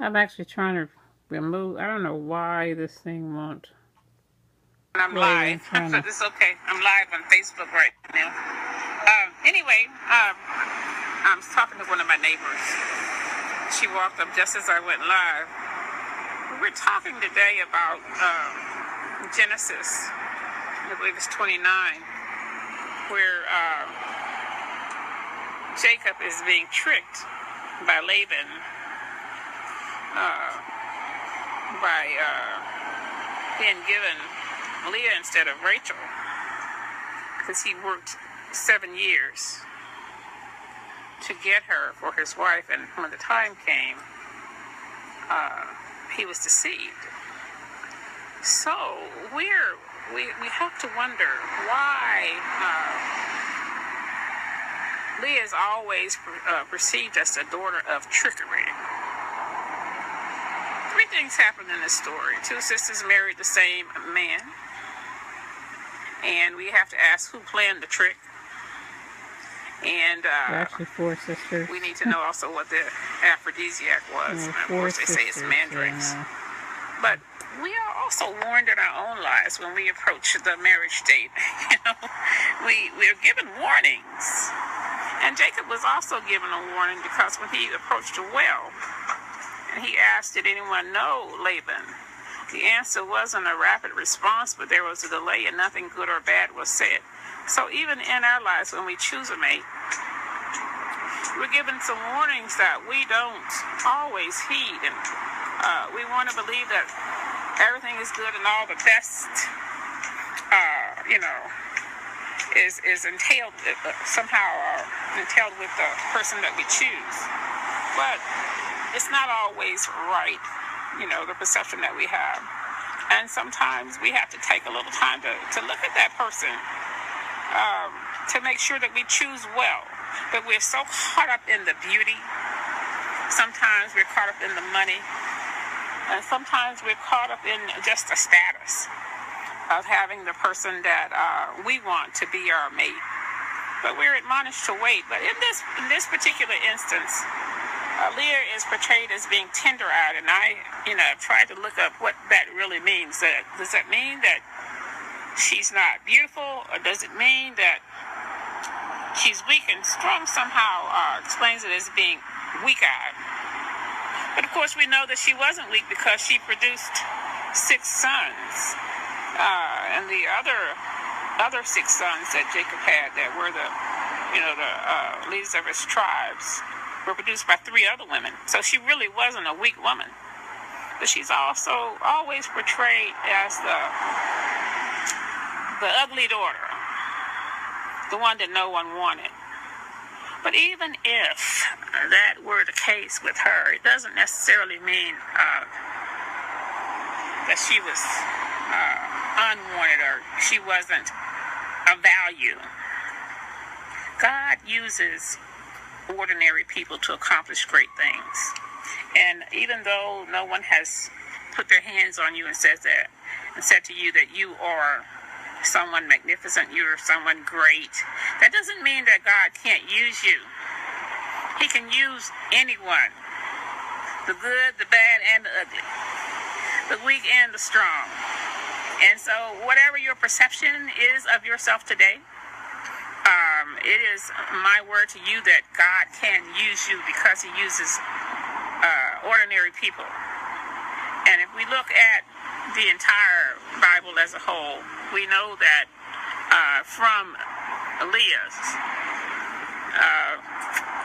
I'm actually trying to remove. I don't know why this thing won't. I'm live, but it's okay. I'm live on Facebook right now. Anyway, I was talking to one of my neighbors. She walked up just as I went live. We're talking today about Genesis, I believe it's 29, where Jacob is being tricked by Laban by being given Leah instead of Rachel, because he worked 7 years to get her for his wife, and when the time came, he was deceived. So we have to wonder why Leah is always perceived as the daughter of trickery. 3 things happened in this story. 2 sisters married the same man, and we have to ask who planned the trick. And Actually, 4 sisters. we need to know also what the aphrodisiac was. No, of course, they say it's mandrakes. Yeah. But we are also warned in our own lives when we approach the marriage date. We are given warnings. And Jacob was also given a warning, because when he approached the well and he asked, did anyone know Laban? The answer wasn't a rapid response, but there was a delay and nothing good or bad was said. So even in our lives, when we choose a mate, we're given some warnings that we don't always heed. And we want to believe that everything is good and all the best, is entailed somehow entailed with the person that we choose. But it's not always right, the perception that we have. And sometimes we have to take a little time to look at that person, to make sure that we choose well. But we're so caught up in the beauty. Sometimes we're caught up in the money. And sometimes we're caught up in just the status of having the person that we want to be our mate. But we're admonished to wait. But in this particular instance, Leah is portrayed as being tender-eyed, and I tried to look up what that really means. Does that mean that she's not beautiful, or does it mean that she's weak? And Strong somehow explains it as being weak-eyed. But of course we know that she wasn't weak, because she produced 6 sons. And the other 6 sons that Jacob had, that were the leaders of his tribes, were produced by 3 other women. So she really wasn't a weak woman. But she's also always portrayed as the ugly daughter, the one that no one wanted. But even if that were the case with her, it doesn't necessarily mean that she was unwanted or she wasn't of value. God uses ordinary people to accomplish great things. And even though no one has put their hands on you and said to you that you are someone magnificent, you're someone great, that doesn't mean that God can't use you. He can use anyone, the good, the bad, and the ugly, the weak and the strong. And so whatever your perception is of yourself today, it is my word to you that God can use you, because he uses ordinary people. And if we look at the entire Bible as a whole, we know that from Leah's,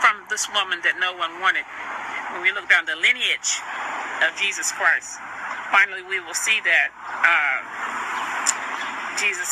from this woman that no one wanted, when we look down the lineage of Jesus Christ, finally we will see that Jesus